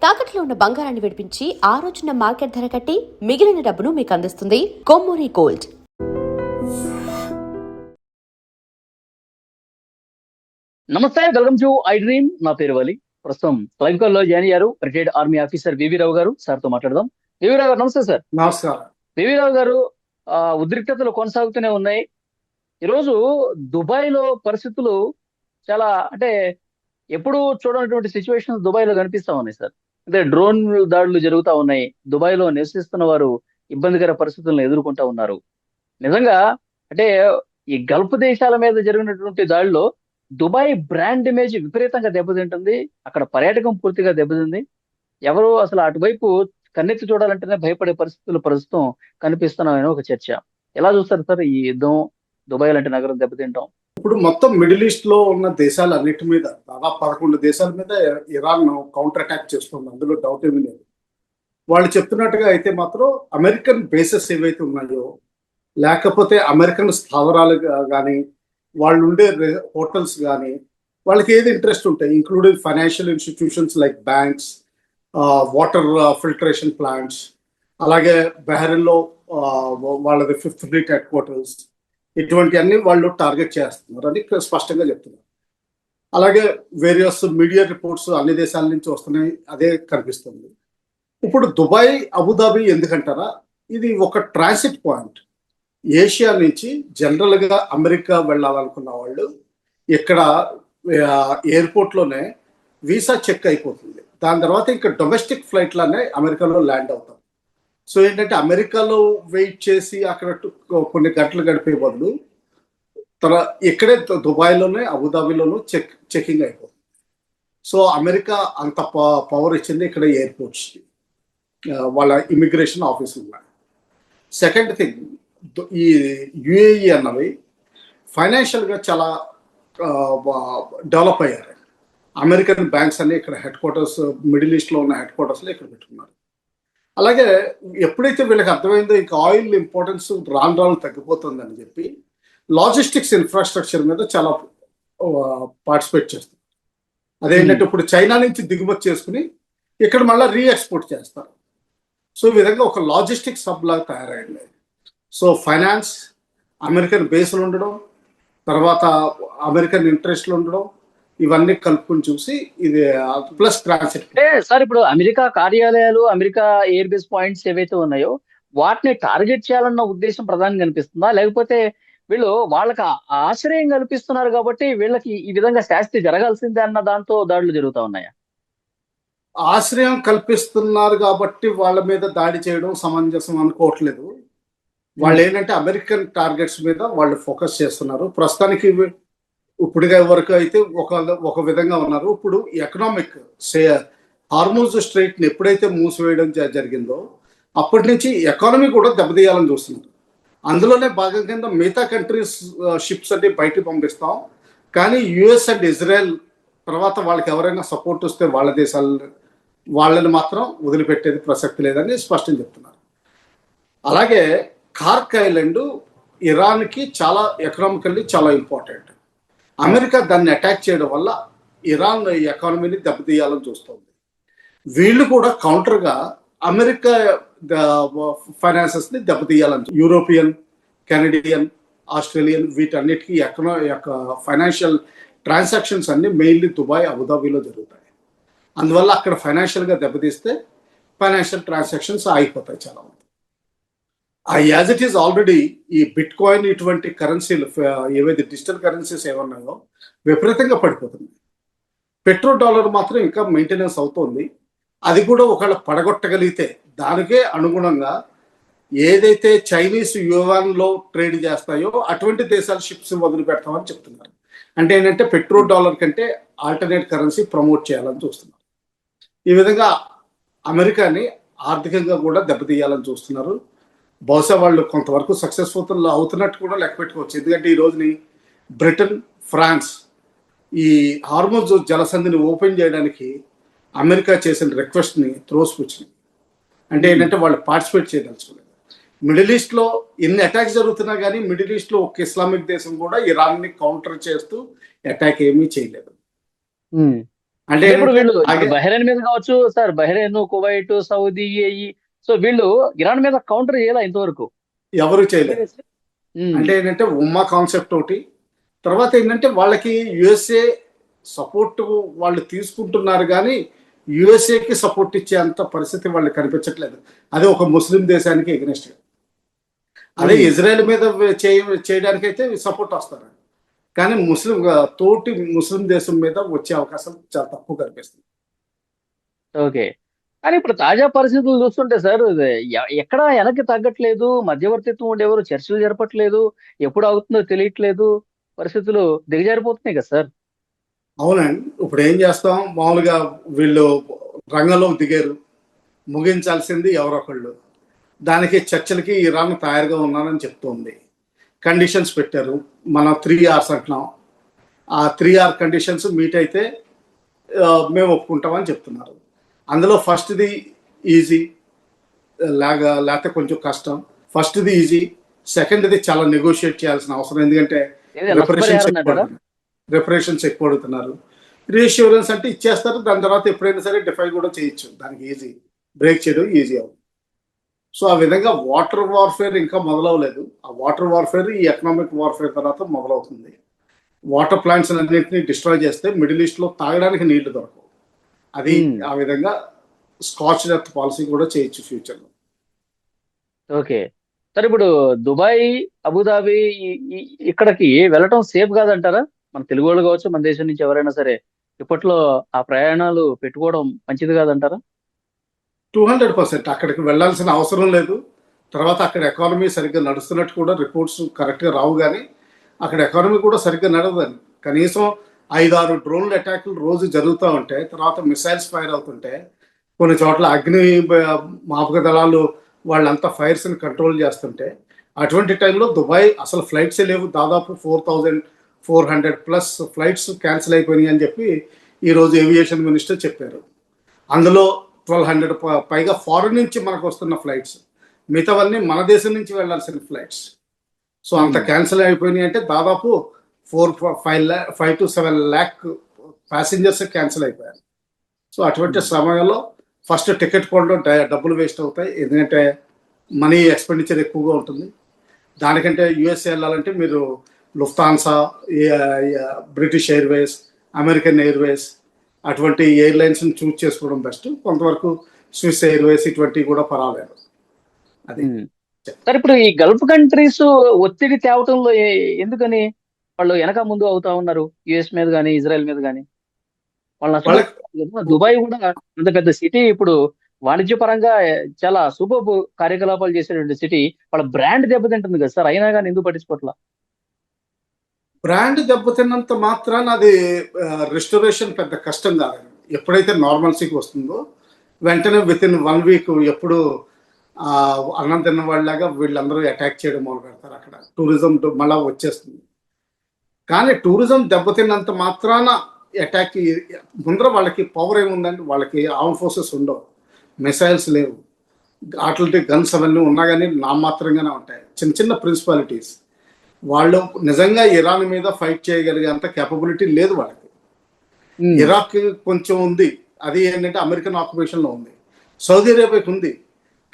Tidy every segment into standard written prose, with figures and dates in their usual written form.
తాకట్లో ఉన్న బంగారాన్ని విడిపించి ఆ రోజున మార్కెట్ ధర కట్టి మిగిలిన డబ్బును మీకు అందిస్తుంది కొమ్మూరి గోల్డ్. నమస్తే, వెల్కమ్ టు ఐ డ్రీమ్. నా పేరు వలి. ప్రస్తుతం లైవ్ కాల్ లో జాయిన్ అయ్యారు రిటైర్డ్ ఆర్మీ ఆఫీసర్ వివి రావు గారు. సార్ తో మాట్లాడదాం. వివి రావు గారు నమస్తే. సార్ నమస్కారం. వివి రావు గారు, ఉద్రిక్తతలు కొనసాగుతూనే ఉన్నాయి. ఈరోజు దుబాయ్ లో పరిస్థితులు చాలా ఎప్పుడు చూడనటువంటి సిచ్యువేషన్స్ దుబాయ్ లో కనిపిస్తా ఉన్నాయి సార్. డ్రోన్ దాడులు జరుగుతా ఉన్నాయి. దుబాయ్ లో నివసిస్తున్న వారు ఇబ్బందికర పరిస్థితులను ఎదుర్కొంటా ఉన్నారు. నిజంగా అంటే ఈ గల్ఫ్ దేశాల మీద జరిగినటువంటి దాడిలో దుబాయ్ బ్రాండ్ ఇమేజ్ విపరీతంగా దెబ్బతింటుంది. అక్కడ పర్యాటకం పూర్తిగా దెబ్బతింది. ఎవరు అసలు అటువైపు కన్నెత్తి చూడాలంటేనే భయపడే పరిస్థితులు ప్రస్తుతం కనిపిస్తున్నాయని ఒక చర్చ. ఎలా చూస్తారు సార్ ఈ యుద్ధం, దుబాయ్ లాంటి నగరం దెబ్బతింటాం? ఇప్పుడు మొత్తం మిడిల్ ఈస్ట్ లో ఉన్న దేశాలన్నిటి మీద, దాదాపు 11 దేశాల మీద ఇరాన్ కౌంటర్ అటాక్ చేస్తుంది. అందులో డౌట్ ఏమీ లేదు. వాళ్ళు చెప్తున్నట్టుగా అయితే మాత్రం అమెరికన్ బేసెస్ ఏవైతే ఉన్నాయో, లేకపోతే అమెరికన్ స్థావరాలు కానీ, వాళ్ళు ఉండే హోటల్స్ కానీ, వాళ్ళకి ఏది ఇంట్రెస్ట్ ఉంటాయి, including financial institutions like banks, water filtration plants, అలాగే బహ్రెయిన్లో వాళ్ళది 5th ఫ్లీట్ హెడ్ క్వార్టర్స్, ఇటువంటి అన్ని వాళ్ళు టార్గెట్ చేస్తున్నారు అని స్పష్టంగా చెప్తున్నారు. అలాగే వేరియస్ మీడియా రిపోర్ట్స్ అన్ని దేశాల నుంచి వస్తున్నాయి, అదే కనిపిస్తుంది. ఇప్పుడు దుబాయ్, అబుదాబి ఎందుకంటారా, ఇది ఒక ట్రాన్సిట్ పాయింట్. ఏషియా నుంచి జనరల్గా అమెరికా వెళ్ళాలనుకున్న వాళ్ళు ఇక్కడ ఎయిర్పోర్ట్లోనే వీసా చెక్ అయిపోతుంది. దాని తర్వాత ఇంకా డొమెస్టిక్ ఫ్లైట్లోనే అమెరికాలో ల్యాండ్ అవుతాం. సో ఏంటంటే అమెరికాలో వెయిట్ చేసి అక్కడ కొన్ని గంటలు గడిపే బదులు ఇక్కడే దుబాయ్లోనే, అబుదాబిలోనూ చెకింగ్ అయిపోతుంది. సో అమెరికా అంత పవర్ ఇచ్చింది ఇక్కడ ఎయిర్పోర్ట్స్కి, వాళ్ళ ఇమిగ్రేషన్ ఆఫీసులు ఉన్నాయి. సెకండ్ థింగ్, ఈ యుఏఈ అన్నవి ఫైనాన్షియల్గా చాలా డెవలప్ అయ్యారు. అమెరికన్ బ్యాంక్స్ అన్ని ఇక్కడ హెడ్ క్వార్టర్స్, మిడిల్ ఈస్ట్లో ఉన్న హెడ్ క్వార్టర్స్లో ఇక్కడ పెట్టుకున్నారు. అలాగే ఎప్పుడైతే వీళ్ళకి అర్థమైందో ఇంకా ఆయిల్ ఇంపార్టెన్స్ రాను రాను తగ్గిపోతుందని చెప్పి లాజిస్టిక్స్ ఇన్ఫ్రాస్ట్రక్చర్ మీద చాలా పార్టిసిపేట్ చేస్తారు. అదేంటంటే ఇప్పుడు చైనా నుంచి దిగుమతి చేసుకుని ఇక్కడ మళ్ళీ రీఎక్స్పోర్ట్ చేస్తారు. సో ఈ విధంగా ఒక లాజిస్టిక్స్ హబ్ లాగా తయారైంది. సో ఫైనాన్స్, అమెరికన్ బేస్లు ఉండడం, తర్వాత అమెరికన్ ఇంట్రెస్ట్లు ఉండడం, ఇవన్నీ కలుపుకొని చూసి ఇది ప్లస్ ట్రాన్సిట్. సార్ ఇప్పుడు అమెరికా కార్యాలయాలు, అమెరికా ఎయిర్ బేస్ పాయింట్స్ ఏవైతే ఉన్నాయో వాటిని టార్గెట్ చేయాలన్న ఉద్దేశం ప్రధానంగా కనిపిస్తుందా, లేకపోతే వీళ్ళు వాళ్ళకి ఆశ్రయం కల్పిస్తున్నారు కాబట్టి వీళ్ళకి ఈ విధంగా శాస్తి జరగాల్సిందే అన్న దాంతో దాడులు జరుగుతూ ఉన్నాయా? ఆశ్రయం కల్పిస్తున్నారు కాబట్టి వాళ్ళ మీద దాడి చేయడం సమంజసం అనుకోవట్లేదు. వాళ్ళు ఏంటంటే అమెరికన్ టార్గెట్స్ మీద వాళ్ళు ఫోకస్ చేస్తున్నారు ప్రస్తుతానికి. ఇప్పుడుగా వరకు అయితే ఒక విధంగా ఉన్నారు. ఇప్పుడు ఎకనామిక్ హార్మోజ్ స్ట్రైట్ని ఎప్పుడైతే మూసివేయడం జరిగిందో అప్పటి నుంచి ఎకానమీ కూడా దెబ్బతీయాలని చూస్తున్నారు. అందులోనే భాగం కింద మిగతా కంట్రీస్ షిప్స్ అన్ని బయటకు పంపిస్తాం, కానీ యుఎస్ అండ్ ఇజ్రాయెల్ తర్వాత వాళ్ళకి ఎవరైనా సపోర్ట్ వస్తే వాళ్ళ వాళ్ళని మాత్రం వదిలిపెట్టేది ప్రసక్తి లేదని స్పష్టం చెప్తున్నారు. అలాగే కార్క్ ఐలాండ్ ఇరాన్కి చాలా ఎకనామికల్లీ చాలా ఇంపార్టెంట్. అమెరికా దాన్ని అటాక్ చేయడం వల్ల ఇరాన్ ఎకానమీని దెబ్బతీయాలని చూస్తుంది. వీళ్ళు కూడా కౌంటర్గా అమెరికా ఫైనాన్సెస్ని దెబ్బతీయాలని, యూరోపియన్, కెనడియన్, ఆస్ట్రేలియన్ వీటన్నిటికీ ఫైనాన్షియల్ ట్రాన్సాక్షన్స్ అన్ని మెయిన్లీ దుబాయ్, అబుదాబిలో జరుగుతాయి. అందువల్ల అక్కడ ఫైనాన్షియల్గా దెబ్బతీస్తే ఫైనాన్షియల్ ట్రాన్సాక్షన్స్ ఆగిపోతాయి చాలా మంది. యాజ్ ఇట్ ఈస్ ఆల్రెడీ ఈ బిట్ కాయిన్ ఇటువంటి కరెన్సీలు ఏవైతే డిజిటల్ కరెన్సీస్ ఏమన్నాయో విపరీతంగా పడిపోతుంది. పెట్రోల్ డాలర్ మాత్రం ఇంకా మెయింటెనెన్స్ అవుతుంది. అది కూడా ఒకవేళ పడగొట్టగలిగితే దానికే అనుగుణంగా ఏదైతే చైనీస్ యువాన్లో ట్రేడ్ చేస్తాయో అటువంటి దేశాల షిప్స్ వదిలిపెడతామని చెప్తున్నారు. అంటే ఏంటంటే పెట్రోల్ డాలర్ కంటే ఆల్టర్నేట్ కరెన్సీ ప్రమోట్ చేయాలని చూస్తున్నారు. ఈ విధంగా అమెరికాని ఆర్థికంగా కూడా దెబ్బతీయాలని చూస్తున్నారు. బహుశా వాళ్ళు కొంతవరకు సక్సెస్ఫుల్ అవుతున్నట్టు కూడా లెక్క పెట్టుకోవచ్చు. ఎందుకంటే ఈ రోజుని బ్రిటన్, ఫ్రాన్స్ ఈ హార్మోజ్ జలసంధిని ఓపెన్ చేయడానికి అమెరికా చేసిన రిక్వెస్ట్ని త్రోసిపుచ్చినాయి. అంటే ఏంటంటే వాళ్ళు పార్టిసిపేట్ చేయదలుచుకోలేదు. మిడిల్ ఈస్ట్లో ఎన్ని అటాక్స్ జరుగుతున్నా కానీ మిడిల్ ఈస్ట్లో ఒక ఇస్లామిక్ దేశం కూడా ఇరాన్ని కౌంటర్ చేస్తూ అటాక్ ఏమీ చేయలేదు. అంటే ఇప్పుడు వీళ్ళు ఇప్పుడు ఆగే- బహ్రెయిన్ మీద కావచ్చు sir, Bahrain, Kuwait, Saudi, UAE, so వీళ్ళు ఇరాన్ మీద కౌంటర్ చేయాల ఇంతవరకు. ఎవరు చేయలేదు. ఉమ్, అంటే ఏంటంటే ఉమ్మా కాన్సెప్ట్ ఒకటి, తర్వాత ఏంటంటే వాళ్ళకి యుఎస్ఏ సపోర్ట్ వాళ్ళు తీసుకుంటున్నారు కానీ యుఎస్ఏకి సపోర్ట్ ఇచ్చే అంత పరిస్థితి వాళ్ళు కనిపించట్లేదు. అదే ఒక ముస్లిం దేశానికి ఎగ్నెస్ట్. అదే ఉమ్. ఇజ్రాయెల్ మీద చేయడానికైతే సపోర్ట్ వస్తారు, కానీ తోటి ముస్లిం దేశం మీద వచ్చే అవకాశం చాలా తక్కువ కనిపిస్తుంది. ఓకే. కానీ ఇప్పుడు తాజా పరిస్థితులు చూస్తుంటే సార్, ఇది ఎక్కడా వెనక్కి తగ్గట్లేదు, మధ్యవర్తిత్వం ఉండేవారు, చర్చలు జరపట్లేదు, ఎప్పుడు అవుతుందో తెలియట్లేదు, పరిస్థితులు దిగజారిపోతున్నాయి కదా సార్. అవునండి, ఇప్పుడు ఏం చేస్తాం, మామూలుగా వీళ్ళు రంగంలోకి దిగారు, ముగించాల్సింది ఎవరొకళ్ళు. దానికి చర్చలకి ఇరాన్ తయారుగా ఉన్నారని చెప్తోంది. కండిషన్స్ పెట్టారు, మనం 3 hours అంటున్నాం. ఆ 3 hour కండిషన్స్ మీట్ అయితే మేము ఒప్పుకుంటామని చెప్తున్నారు. అందులో ఫస్ట్ది ఈజీ లేకపోతే కొంచెం కష్టం. ఫస్ట్ది ఈజీ, సెకండ్ది చాలా నెగోషియేట్ చేయాల్సిన అవసరం, ఎందుకంటే ఏదో రిపరేషన్స్ నష్టపరిహారం అంటారా? ఎక్కువ అడుగుతున్నారు. రీఅష్యూరెన్స్ అంటే ఇచ్చేస్తారు, దాని తర్వాత ఎప్పుడైనా సరే డిఫై కూడా చేయొచ్చు, దానికి ఈజీ, బ్రేక్ చేయడం ఈజీ అవుతుంది. సో ఆ విధంగా వాటర్ వార్ఫేర్ ఇంకా మొదలవలేదు. ఆ వాటర్ వార్ఫేర్ ఈ ఎకనామిక్ వార్ఫేర్ తర్వాత మొదలవుతుంది. వాటర్ ప్లాంట్స్ అన్నింటినీ డిస్ట్రాయ్ చేస్తే మిడిల్ ఈస్ట్ లో తాగడానికి నీళ్లు దొరకవు. అది ఆ విధంగా స్కాచ్ డెత్ పాలసీ కూడా చేయొచ్చు ఫ్యూచర్ లో. ఓకే. సార్ ఇప్పుడు దుబాయ్, అబుదాబి ఇక్కడికి వెళ్ళటం సేఫ్ కాదంటారా? మన తెలుగు వాళ్ళు కావచ్చు, మన దేశం నుంచి ఎవరైనా సరే ఇప్పట్లో ఆ ప్రయాణాలు పెట్టుకోవడం మంచిది కాదంటారా? 200% అక్కడికి వెళ్ళాల్సిన అవసరం లేదు. తర్వాత అక్కడ ఎకానమీ సరిగ్గా నడుస్తున్నట్టు కూడా రిపోర్ట్స్ కరెక్ట్గా రావు, కానీ అక్కడ ఎకానమీ కూడా సరిగ్గా నడవదని. కనీసం 5-6 డ్రోన్ల అటాక్లు రోజు జరుగుతూ ఉంటాయి, తర్వాత మిసైల్స్ ఫైర్ అవుతుంటే, కొన్ని చోట్ల మాపక దళాలు వాళ్ళంతా ఫైర్స్ని కంట్రోల్ చేస్తుంటే, అటువంటి టైంలో దుబాయ్ అసలు ఫ్లైట్సే లేవు. దాదాపు 4400+ ఫ్లైట్స్ క్యాన్సిల్ అయిపోయినాయి అని చెప్పి ఈరోజు ఏవియేషన్ మినిస్టర్ చెప్పారు. అందులో 1200 పైగా ఫారెన్ నుంచి మనకు వస్తున్న ఫ్లైట్స్, మిగతావన్నీ మన దేశం నుంచి వెళ్లాల్సిన ఫ్లైట్స్. సో అంత క్యాన్సిల్ అయిపోయినాయి అంటే దాదాపు 5 to 7 lakh ప్యాసింజర్స్ క్యాన్సిల్ అయిపోయారు. సో అటువంటి సమయంలో ఫస్ట్ టికెట్ కొనడం డబ్బులు వేస్ట్ అవుతాయి, ఎందుకంటే మనీ ఎక్స్పెండిచర్ ఎక్కువగా ఉంటుంది. దానికంటే యుఎస్ఏ వెళ్ళాలంటే మీరు Lufthansa, British Airways, American Airways అటువంటి ఎయిర్లైన్స్ని చూస్ చేసుకోవడం బెస్ట్. కొంతవరకు స్విస్ ఎయిర్వేస్ ఇటువంటివి కూడా పర్వాలేదు. అది సార్ ఇప్పుడు ఈ గల్ఫ్ కంట్రీస్ ఒత్తిడి తేవటంలో ఎందుకని వాళ్ళు వెనక ముందు అవుతా ఉన్నారు? యుఎస్ మీద కానీ, ఇజ్రాయెల్ మీద కానీ వాళ్ళు దుబాయ్ కూడా అంత పెద్ద సిటీ, ఇప్పుడు వాణిజ్యపరంగా చాలా సూపర్ కార్యకలాపాలు చేసేటువంటి సిటీ, వాళ్ళ బ్రాండ్ దెబ్బతింటుంది కదా సార్, అయినా కానీ ఎందుకు పట్టించుకోవట్లా? బ్రాండ్ దెబ్బతిన్నంత మాత్రాన అది రెస్టోరేషన్ పెద్ద కష్టం కాదండి. ఎప్పుడైతే నార్మల్సీకి వస్తుందో వెంటనే వితిన్ 1 week ఎప్పుడు అన్నం తిన్న వాళ్ళలాగా వీళ్ళందరూ అటాక్ చేయడం మొదలు పెడతారు. అక్కడ టూరిజం మళ్ళా వచ్చేస్తుంది. కానీ టూరిజం దెబ్బతిన్నంత మాత్రాన అటాక్ ముందర వాళ్ళకి పవర్ ఏముందండి, వాళ్ళకి ఆర్మ్ ఫోర్సెస్ ఉండవు, మిసైల్స్ లేవు, అట్లాంటి గన్స్ అవన్నీ ఉన్నా కానీ నామాత్రంగానే ఉంటాయి, చిన్న చిన్న ప్రిన్సిపాలిటీస్. వాళ్ళు నిజంగా ఇరాన్ మీద ఫైట్ చేయగలిగే అంత కేపబిలిటీ లేదు వాళ్ళకి. ఇరాక్ కొంచెం ఉంది, అది ఏంటంటే అమెరికన్ ఆక్యుపేషన్లో ఉంది. సౌదీ అరేబియాకి ఉంది,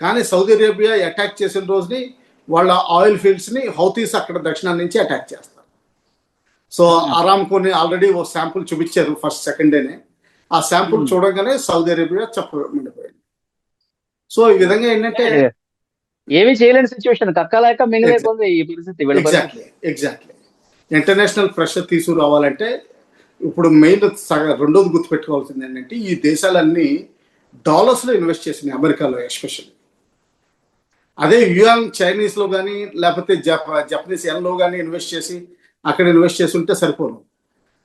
కానీ సౌదీ అరేబియా అటాక్ చేసిన రోజుని వాళ్ళ ఆయిల్ ఫీల్డ్స్ని హౌతీస్ అక్కడ దక్షిణాన్ని నుంచి అటాక్ చేస్తారు. సో అరామ్కోని ఆల్రెడీ ఓ శాంపుల్ చూపించారు ఫస్ట్ సెకండ్ డేనే. ఆ శాంపుల్ చూడగానే సౌదీ అరేబియా చెప్పండిపోయింది. సో ఈ విధంగా ఏంటంటే ఏమీ చేయలేని సిచ్యువేషన్, కక్కలేక మింగలేకపోతే ఈ పరిస్థితి. ఎగ్జాక్ట్లీ ఇంటర్నేషనల్ ప్రెషర్ తీసుకురావాలంటే ఇప్పుడు మెయిన్ రెండోది గుర్తుపెట్టుకోవాల్సింది ఏంటంటే, ఈ దేశాలన్నీ డాలర్స్లో ఇన్వెస్ట్ చేసినాయి, అమెరికాలో ఎస్పెషల్లీ. అదే యుయాన్ చైనీస్లో కానీ లేకపోతే జపనీస్ ఎన్లో కానీ ఇన్వెస్ట్ చేసి అక్కడ ఇన్వెస్ట్ చేసి ఉంటే సరిపోను,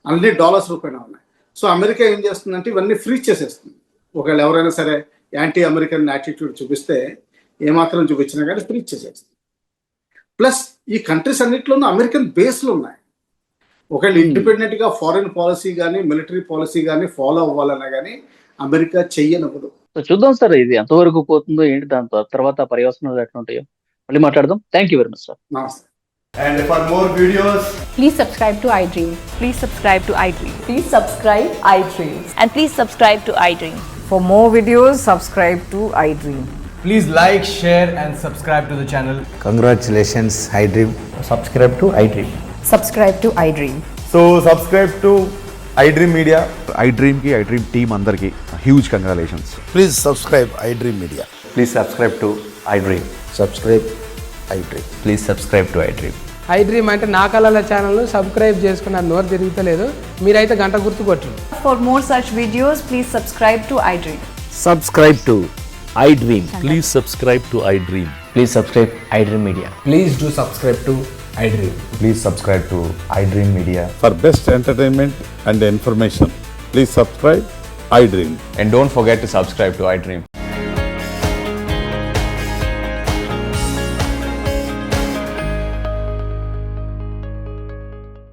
అన్ని డాలర్స్ రూపాయన ఉన్నాయి. సో అమెరికా ఏం చేస్తుందంటే ఇవన్నీ ఫ్రీజ్ చేసేస్తుంది. ఒకవేళ ఎవరైనా సరే యాంటీ అమెరికన్ యాటిట్యూడ్ చూపిస్తే, ఏమాత్రం చూపించినా కానీ ఫ్రీజ్ చేసేస్తుంది. ప్లస్ ఈ కంట్రీస్ అన్నింటిలోనూ అమెరికన్ బేస్లు ఉన్నాయి. ఒకవేళ ఇండిపెండెంట్గా ఫారిన్ పాలసీ కానీ మిలిటరీ పాలసీ కానీ ఫాలో అవ్వాలన్నా కానీ అమెరికా చెయ్యనవ్వదు. చూద్దాం సార్ ఇది ఎంతవరకు పోతుందో ఏంటి, దాని తర్వాత పర్యవసనాలు ఎట్లా ఉంటాయో మళ్ళీ మాట్లాడదాం. Thank you very much sir. నమస్తే. And for more videos, Please subscribe to iDream. Please subscribe to iDream. Please subscribe iDreams. And please subscribe to iDream. For more videos, subscribe to iDream. Please like, share and subscribe to the channel. Congratulations, iDream. Subscribe to iDream. Subscribe to iDream. so subscribe to iDream Media. iDream ki iDream team andarki huge congratulations. Please subscribe iDream Media. Please subscribe to iDream. Subscribe iDream. Please subscribe to iDream. iDream అంటే నా కళల ఛానల్ను subscribe చేసుకున్న నోరు తిరుగుతలేదు, మీరైతే గంట గుర్తు కొట్టండి. For more such videos, please subscribe to iDream. Subscribe to iDream. Please subscribe to iDream. Please subscribe iDream Media. Please do subscribe to iDream. Please subscribe to iDream Media. For best entertainment and information, please subscribe iDream. And don't forget to subscribe to iDream.